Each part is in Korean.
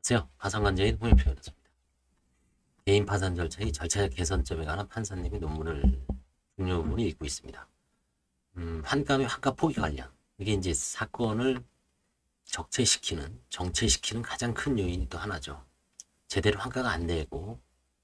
안녕하세요. 파산관제인 홍익표현입니다. 개인 파산 절차의 절차 개선점에 관한 판사님의 논문을 중요 부분을 읽고 있습니다. 환가 및 환가 포기 관련. 이게 이제 사건을 정체시키는 가장 큰 요인이 또 하나죠. 제대로 환가가 안 되고,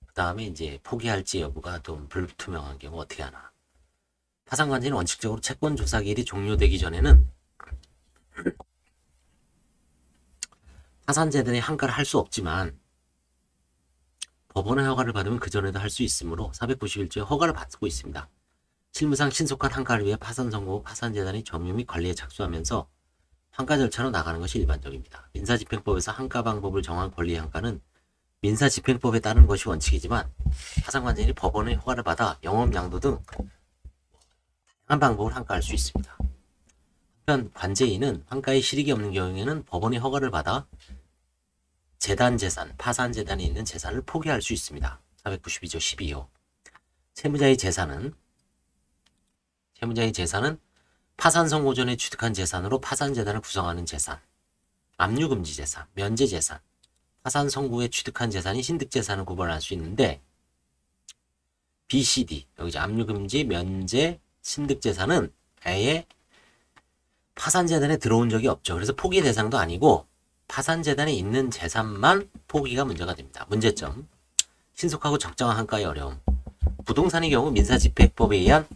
그 다음에 이제 포기할지 여부가 좀 불투명한 경우 어떻게 하나. 파산관제는 원칙적으로 채권 조사 기일이 종료되기 전에는 파산재단이 환가를 할 수 없지만 법원의 허가를 받으면 그전에도 할 수 있으므로 491조에 허가를 받고 있습니다. 실무상 신속한 환가를 위해 파산 선고 후 파산재단이 점유 및 관리에 착수하면서 환가 절차로 나가는 것이 일반적입니다. 민사집행법에서 환가 방법을 정한 권리 환가는 민사집행법에 따르는 것이 원칙이지만 파산관제인이 법원의 허가를 받아 영업, 양도 등 다양한 방법을 환가할 수 있습니다. 한편 관제인은 환가에 실익이 없는 경우에는 법원의 허가를 받아 재단 재산, 파산재단이 있는 재산을 포기할 수 있습니다. 492조 12호. 채무자의 재산은 파산 선고 전에 취득한 재산으로 파산재단을 구성하는 재산, 압류금지 재산, 면제 재산, 파산 선고 후에 취득한 재산이 신득재산을 구분할 수 있는데 BCD, 여기 압류금지, 면제, 신득재산은 아예 파산재단에 들어온 적이 없죠. 그래서 포기 대상도 아니고 파산재단에 있는 재산만 포기가 문제가 됩니다. 문제점, 신속하고 적정한 환가의 어려움. 부동산의 경우 민사집행법에 의한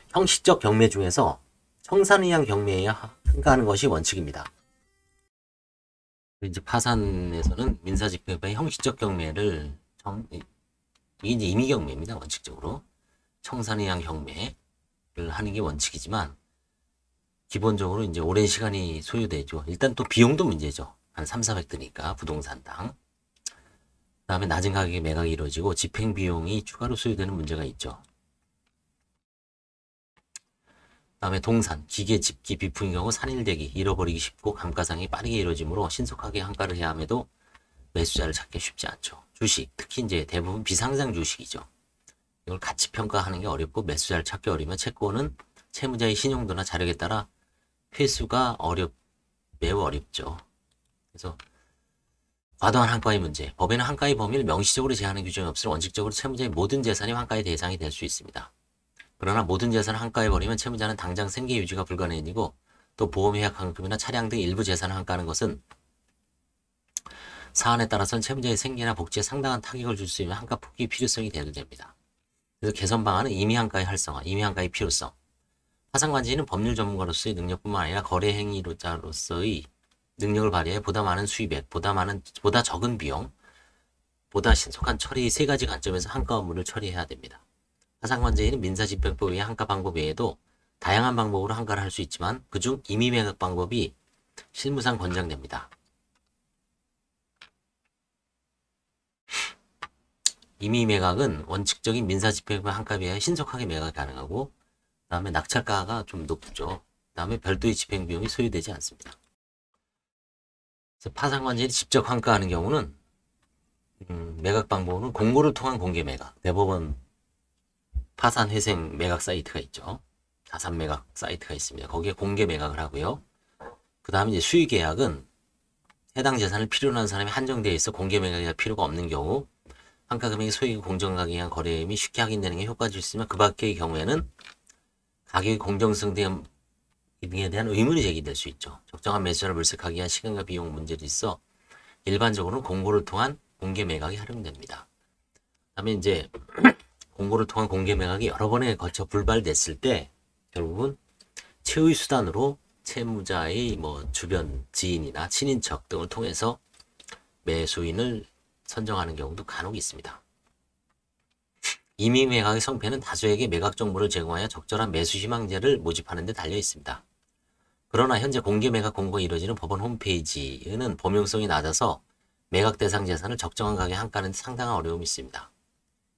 형식적 경매 중에서 청산에 의한 경매에 환가하는 것이 원칙입니다. 이제 파산에서는 민사집행법의 형식적 경매를 이게 이제 임의경매입니다. 원칙적으로 청산에 의한 경매를 하는 게 원칙이지만 기본적으로 이제 오랜 시간이 소요되죠. 일단 또 비용도 문제죠. 한 3,400 드니까 부동산당. 그 다음에 낮은 가격에 매각이 이루어지고 집행비용이 추가로 소요되는 문제가 있죠. 그 다음에 동산, 기계, 집기, 비품의 경우 산일되기, 잃어버리기 쉽고 감가상이 빠르게 이루어지므로 신속하게 환가를 해야 함에도 매수자를 찾기 쉽지 않죠. 주식, 특히 이제 대부분 비상장 주식이죠. 이걸 가치 평가하는 게 어렵고 매수자를 찾기 어려우면 채권은 채무자의 신용도나 자력에 따라 회수가 매우 어렵죠. 그래서 과도한 환가의 문제. 법에는 환가의 범위를 명시적으로 제한하는 규정이 없으나 원칙적으로 채무자의 모든 재산이 환가의 대상이 될 수 있습니다. 그러나 모든 재산을 환가해 버리면 채무자는 당장 생계 유지가 불가능해지고 또 보험회약 환급이나 차량 등 일부 재산을 환가하는 것은 사안에 따라서는 채무자의 생계나 복지에 상당한 타격을 줄 수 있는 환가 포기 필요성이 대두됩니다. 그래서 개선 방안은 임의환가의 활성화, 임의환가의 필요성. 파산관제인은 법률 전문가로서의 능력뿐만 아니라 거래 행위자로서의 능력을 발휘해 보다 많은 수입액, 보다 적은 비용, 보다 신속한 처리 세 가지 관점에서 환가 업무를 처리해야 됩니다. 파산관제인은 민사집행법 외의 환가 방법 외에도 다양한 방법으로 환가를 할 수 있지만 그중 임의매각 방법이 실무상 권장됩니다. 임의매각은 원칙적인 민사집행법 환가에 비해 신속하게 매각이 가능하고 그 다음에 낙찰가가 좀 높죠. 그 다음에 별도의 집행비용이 소요되지 않습니다. 그래서 파산관제인이 직접 환가하는 경우는 매각 방법은 공고를 통한 공개매각, 대법원 파산회생 매각 사이트가 있죠. 자산 매각 사이트가 있습니다. 거기에 공개 매각을 하고요. 그 다음에 이제 수의 계약은 해당 재산을 필요로 하는 사람이 한정되어 있어 공개 매각이 할 필요가 없는 경우 환가 금액이 소액 공정가격에 의한 거래 및 쉽게 확인되는 게 효과가 있으면 그 밖의 경우에는 가격의 공정성 등에 대한 의문이 제기될 수 있죠. 적정한 매수자를 물색하기 위한 시간과 비용 문제도 있어 일반적으로는 공고를 통한 공개 매각이 활용됩니다. 그다음에 이제 공고를 통한 공개 매각이 여러 번에 걸쳐 불발됐을 때 결국은 최후의 수단으로 채무자의 주변 지인이나 친인척 등을 통해서 매수인을 선정하는 경우도 간혹 있습니다. 임의매각의 성패는 다수에게 매각 정보를 제공하여 적절한 매수 희망자를 모집하는 데 달려 있습니다. 그러나 현재 공개매각 공고가 이루어지는 법원 홈페이지는 범용성이 낮아서 매각 대상 재산을 적정한 가격에 환가하는 데 상당한 어려움이 있습니다.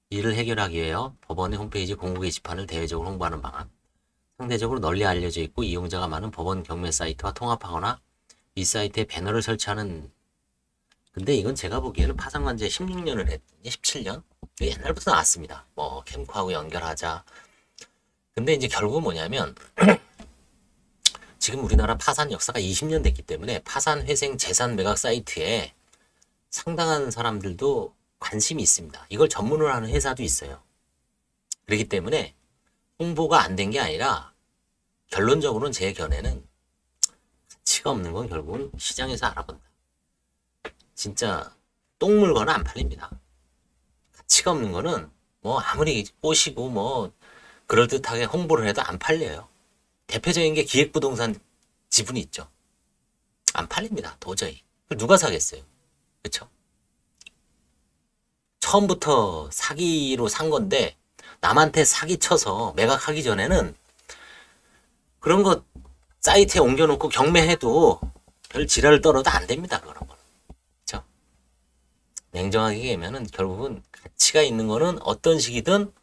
이를 해결하기 위해 법원의 홈페이지 공고 게시판을 대외적으로 홍보하는 방안, 상대적으로 널리 알려져 있고 이용자가 많은 법원 경매 사이트와 통합하거나 이 사이트에 배너를 설치하는. 근데 이건 제가 보기에는 파산관제 16년을 했더니 17년? 옛날부터 나왔습니다. 캠코하고 연결하자. 근데 이제 결국은 뭐냐면 지금 우리나라 파산 역사가 20년 됐기 때문에 파산 회생 재산 매각 사이트에 상당한 사람들도 관심이 있습니다. 이걸 전문으로 하는 회사도 있어요. 그렇기 때문에 홍보가 안 된 게 아니라 결론적으로는 제 견해는 가치가 없는 건 결국은 시장에서 알아본다. 진짜 똥 물건은 안 팔립니다. 가치가 없는 거는 뭐 아무리 꼬시고 뭐 그럴듯하게 홍보를 해도 안 팔려요. 대표적인 게 기획부동산 지분이 있죠. 안 팔립니다. 도저히. 누가 사겠어요. 그렇죠? 처음부터 사기로 산 건데 남한테 사기 쳐서 매각하기 전에는 그런 거 사이트에 옮겨놓고 경매해도 별 지랄을 떨어도 안 됩니다. 그런 거는. 그렇죠? 냉정하게 얘기하면은 결국은 가치가 있는 거는 어떤 식이든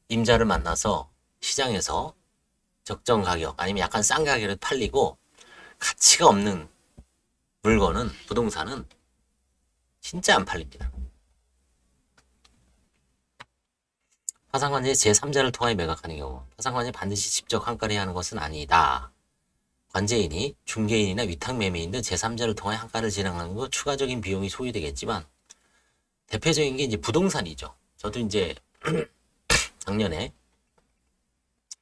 임자를 만나서 시장에서 적정 가격 아니면 약간 싼 가격에 팔리고, 가치가 없는 물건은, 부동산은 진짜 안 팔립니다. 파산관계 제3자를 통하여 매각하는 경우 파산관계 반드시 직접 한가를 하는 것은 아니다. 관제인이 중개인이나 위탁매매인 등 제3자를 통하여 한가를 진행하는 것 추가적인 비용이 소요되겠지만, 대표적인 게 이제 부동산이죠. 저도 이제 작년에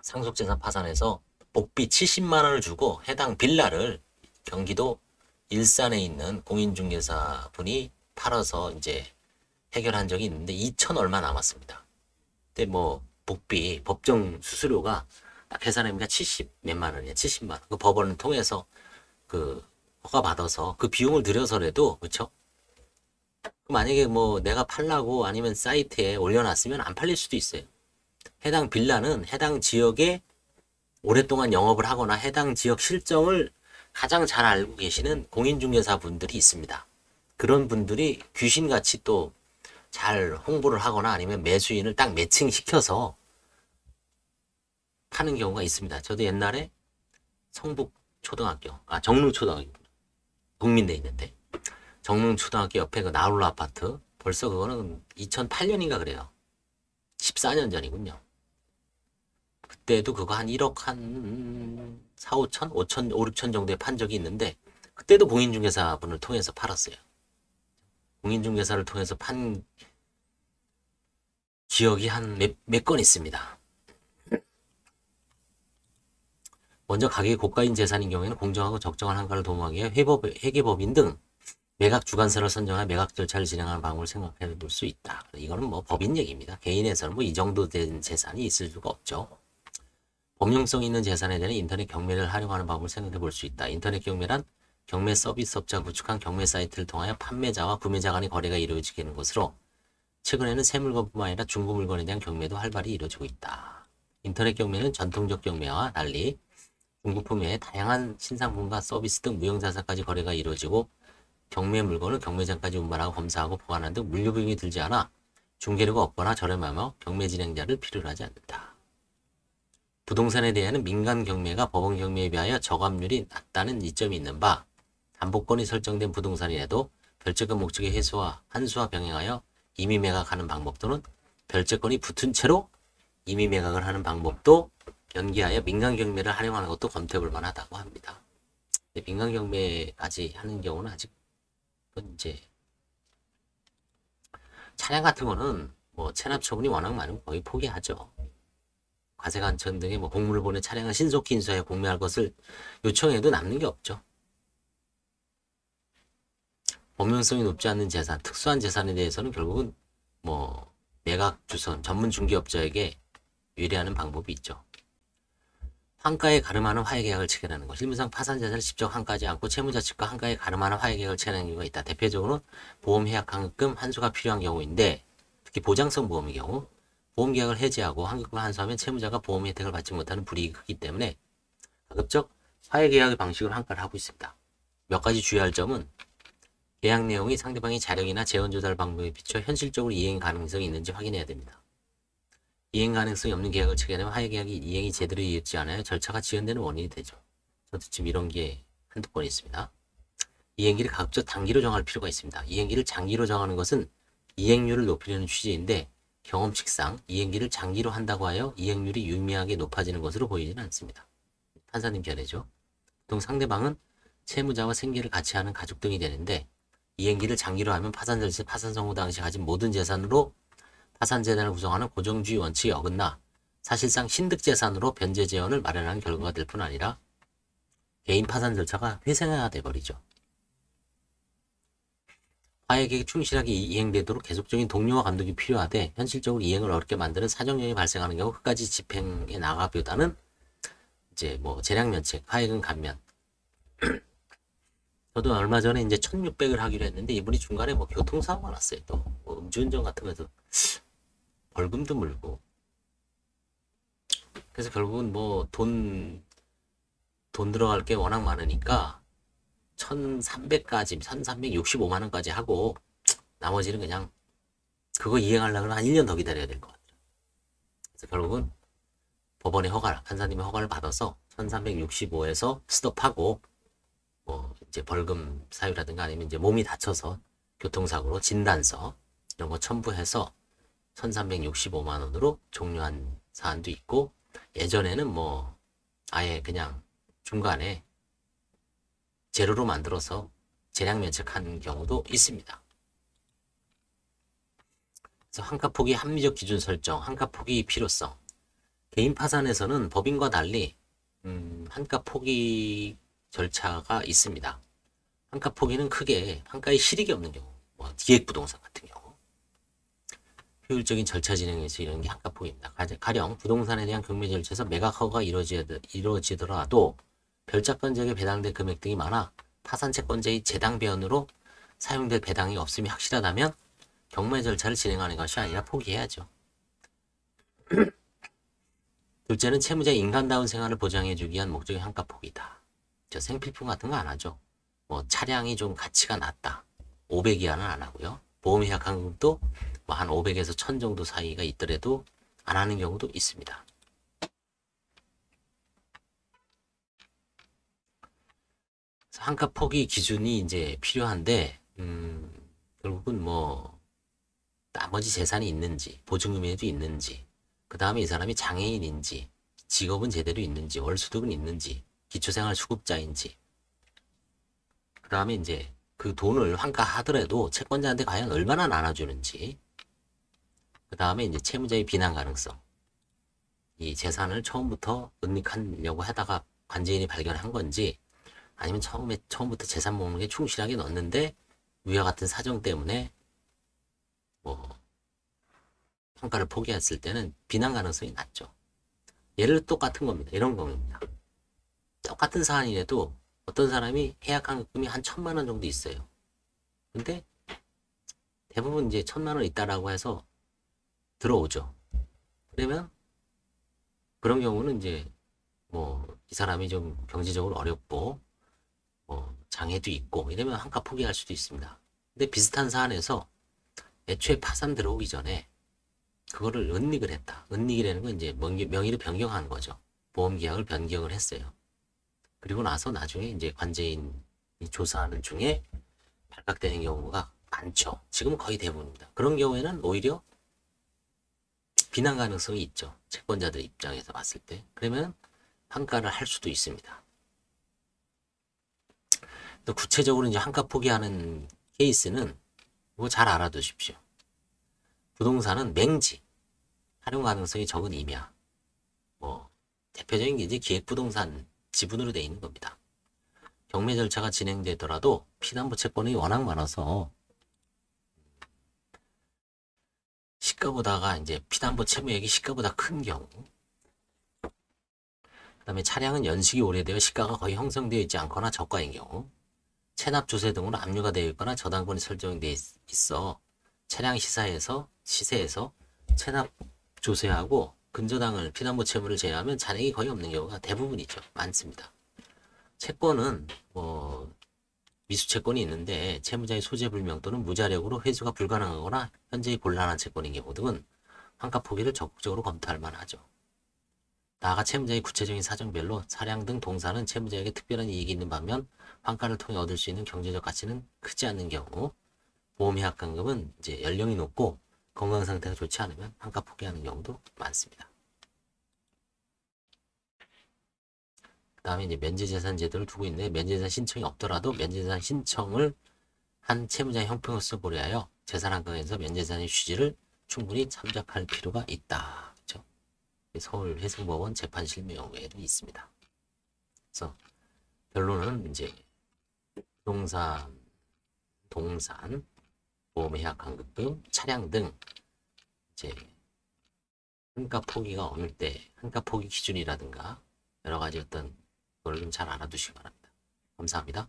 상속재산 파산해서 복비 70만 원을 주고 해당 빌라를 경기도 일산에 있는 공인중개사 분이 팔아서 이제 해결한 적이 있는데 2천 얼마 남았습니다. 근데 뭐 복비 법정 수수료가 딱 계산해보니까 70 몇만 원이야. 70만 원. 그 법원을 통해서 그 허가 받아서 그 비용을 들여서라도, 그렇죠? 만약에 뭐 내가 팔라고 아니면 사이트에 올려놨으면 안 팔릴 수도 있어요. 해당 빌라는 해당 지역에 오랫동안 영업을 하거나 해당 지역 실정을 가장 잘 알고 계시는 공인중개사 분들이 있습니다. 그런 분들이 귀신같이 또 잘 홍보를 하거나 아니면 매수인을 딱 매칭시켜서 파는 경우가 있습니다. 저도 옛날에 성북초등학교, 정릉초등학교, 국민대에 있는데 정릉초등학교 옆에 그 나홀로 아파트, 벌써 그거는 2008년인가 그래요. 14년 전이군요. 그때도 그거 한 1억 한 4, 5천? 5천, 5, 6천 정도에 판 적이 있는데, 그때도 공인중개사 분을 통해서 팔았어요. 공인중개사를 통해서 판 기억이 한 몇 건 있습니다. 먼저 가격이 고가인 재산인 경우에는 공정하고 적정한 한가를 도모하기 위해 회계법인 등 매각 주관사를 선정한 매각 절차를 진행하는 방법을 생각해 볼 수 있다. 이거는 뭐 법인 얘기입니다. 개인에서는 뭐 이 정도 된 재산이 있을 수가 없죠. 범용성 있는 재산에 대한 인터넷 경매를 활용하는 방법을 생각해 볼 수 있다. 인터넷 경매란 경매 서비스업자가 구축한 경매 사이트를 통하여 판매자와 구매자 간의 거래가 이루어지게 되는 것으로, 최근에는 새 물건뿐만 아니라 중고 물건에 대한 경매도 활발히 이루어지고 있다. 인터넷 경매는 전통적 경매와 달리 중고품의 다양한 신상품과 서비스 등 무형자산까지 거래가 이루어지고, 경매 물건을 경매장까지 운반하고 검사하고 보관하는 등 물류 비용이 들지 않아 중개료가 없거나 저렴하며 경매 진행자를 필요로 하지 않는다. 부동산에 대한 민간 경매가 법원 경매에 비하여 저감률이 낮다는 이점이 있는 바, 담보권이 설정된 부동산이라도 별채권 목적의 한수와 병행하여 임의 매각하는 방법 또는 별채권이 붙은 채로 임의 매각을 하는 방법도 연계하여 민간 경매를 활용하는 것도 검토해 볼 만하다고 합니다. 민간 경매까지 하는 경우는 아직 이제 차량 같은 거는 뭐 체납 처분이 워낙 많으면 거의 포기하죠. 과세관청 등의 뭐 공문을 보내 차량을 신속히 인수하여 공매할 것을 요청해도 남는 게 없죠. 법용성이 높지 않는 재산, 특수한 재산에 대해서는 결국은 뭐 매각 주선, 전문 중개업자에게 유리하는 방법이 있죠. 환가에 가름하는 화해계약을 체결하는 것. 실무상 파산자산을 직접 환가하지 않고 채무자 측과 환가에 가름하는 화해계약을 체결하는 경우가 있다. 대표적으로 보험해약 환급금 환수가 필요한 경우인데, 특히 보장성 보험의 경우 보험계약을 해지하고 환급금을 환수하면 채무자가 보험 혜택을 받지 못하는 불이익이 크기 때문에 가급적 화해계약의 방식으로 환가를 하고 있습니다. 몇 가지 주의할 점은, 계약 내용이 상대방의 자력이나 재원조달 방법에 비춰 현실적으로 이행 가능성이 있는지 확인해야 됩니다. 이행 가능성이 없는 계약을 체결하면 화해계약이 이행이 제대로 이어지지 않아요 절차가 지연되는 원인이 되죠. 저도 지금 이런 게 한두 건 있습니다. 이행기를 가급적 단기로 정할 필요가 있습니다. 이행기를 장기로 정하는 것은 이행률을 높이려는 취지인데, 경험칙상 이행기를 장기로 한다고 하여 이행률이 유의미하게 높아지는 것으로 보이지는 않습니다. 판사님 견해죠. 보통 상대방은 채무자와 생계를 같이 하는 가족 등이 되는데 이행기를 장기로 하면 파산절세 파산 선고 당시 가진 모든 재산으로 파산재단을 구성하는 고정주의 원칙에 어긋나 사실상 신득재산으로 변제재원을 마련하는 결과가 될 뿐 아니라 개인 파산 절차가 회생화돼 버리죠. 화해계획이 충실하게 이행되도록 계속적인 독려와 감독이 필요하되 현실적으로 이행을 어렵게 만드는 사정령이 발생하는 경우 끝까지 집행에 나가보다는 이제 뭐 재량면책, 화해금 감면. 저도 얼마 전에 이제 1,600을 하기로 했는데 이분이 중간에 뭐 교통사고가 났어요. 또 뭐 음주운전 같으면서 벌금도 물고. 그래서 결국은 뭐 돈 들어갈 게 워낙 많으니까 1,300까지 1,365만 원까지 하고 나머지는 그냥 그거 이행하려면 한 1년 더 기다려야 될 것 같아요. 그래서 결국은 법원의 허가, 판사님의 허가를 받아서 1,365에서 스톱하고 뭐 이제 벌금 사유라든가 아니면 이제 몸이 다쳐서 교통사고로 진단서 이런 거 첨부해서 1,365만 원으로 종료한 사안도 있고 예전에는 뭐 아예 그냥 중간에 제로로 만들어서 재량 면책한 경우도 있습니다. 그래서 환가 포기 합리적 기준 설정, 환가 포기 필요성. 개인 파산에서는 법인과 달리 환가 포기 절차가 있습니다. 환가 포기는 크게 환가의 실익이 없는 경우, 뭐 기획부동산 같은 경우 효율적인 절차 진행에서 이런 게 환가 포기입니다. 가령 부동산에 대한 경매 절차에서 매각 허가가 이루어지더라도 별자권 지역에 배당된 금액 등이 많아 파산 채권자의 재당 배원으로 사용될 배당이 없음이 확실하다면 경매 절차를 진행하는 것이 아니라 포기해야죠. 둘째는 채무자의 인간다운 생활을 보장해주기 위한 목적의 환가 포기다. 저 생필품 같은 거 안 하죠. 뭐 차량이 좀 가치가 낮다. 500 이하는 안 하고요. 보험계약 환급도 뭐 한 500에서 1000 정도 사이가 있더라도 안 하는 경우도 있습니다. 환가 포기 기준이 이제 필요한데 결국은 뭐 나머지 재산이 있는지 보증금에도 있는지 그 다음에 이 사람이 장애인인지 직업은 제대로 있는지 월수득은 있는지 기초생활수급자인지 그 다음에 이제 그 돈을 환가하더라도 채권자한테 과연 얼마나 나눠주는지 그 다음에 이제 채무자의 비난 가능성 이 재산을 처음부터 은닉하려고 하다가 관제인이 발견한 건지 아니면 처음부터 재산 목록에 충실하게 넣었는데 위와 같은 사정 때문에 뭐 평가를 포기했을 때는 비난 가능성이 낮죠. 예를 똑같은 겁니다. 이런 겁니다. 똑같은 사안이라도 어떤 사람이 계약한 금이 한 1,000만 원 정도 있어요. 근데 대부분 이제 1,000만 원 있다라고 해서 들어오죠. 그러면 그런 경우는 이제 뭐 이 사람이 좀 경제적으로 어렵고 뭐 장애도 있고 이러면 환가 포기할 수도 있습니다. 근데 비슷한 사안에서 애초에 파산 들어오기 전에 그거를 은닉을 했다. 은닉이라는 건 이제 명의를 변경하는 거죠. 보험계약을 변경을 했어요. 그리고 나서 나중에 이제 관제인이 조사하는 중에 발각되는 경우가 많죠. 지금은 거의 대부분입니다. 그런 경우에는 오히려 비난 가능성이 있죠. 채권자들 입장에서 봤을 때. 그러면 환가를 할 수도 있습니다. 또 구체적으로 이제 환가 포기하는 케이스는 이거 잘 알아두십시오. 부동산은 맹지, 활용 가능성이 적은 임야. 뭐 대표적인 게 이제 기획부동산 지분으로 되어 있는 겁니다. 경매 절차가 진행되더라도 피담보 채권이 워낙 많아서 시가보다가 이제 피담보 채무액이 시가보다 큰 경우 그 다음에 차량은 연식이 오래되어 시가가 거의 형성되어 있지 않거나 저가인 경우 체납 조세 등으로 압류가 되어 있거나 저당권이 설정되어 있어 차량 시세에서 체납 조세하고 근저당을 피담보 채무를 제외하면 잔액이 거의 없는 경우가 대부분이죠. 많습니다. 채권은 뭐 미수채권이 있는데 채무자의 소재불명 또는 무자력으로 회수가 불가능하거나 현재의 곤란한 채권인 경우 등은 환가 포기를 적극적으로 검토할 만하죠. 나아가 채무자의 구체적인 사정별로 차량 등 동사는 채무자에게 특별한 이익이 있는 반면 환가를 통해 얻을 수 있는 경제적 가치는 크지 않는 경우 보험해약간금은 이제 연령이 높고 건강 상태가 좋지 않으면 환가 포기하는 경우도 많습니다. 그 다음에 이제 면제재산 제도를 두고 있는데 면제재산 신청이 없더라도 면제재산 신청을 한 채무자의 형평을 써보려 재산한강에서 면제재산의 취지를 충분히 참작할 필요가 있다. 그렇죠? 서울 회승법원 재판실명에도 있습니다. 그래서 결론은 이제 동산, 보험해약 환급금, 차량 등 이제 한가 포기가 어느 때 한가 포기 기준이라든가 여러 가지 어떤 걸 좀 잘 알아두시기 바랍니다. 감사합니다.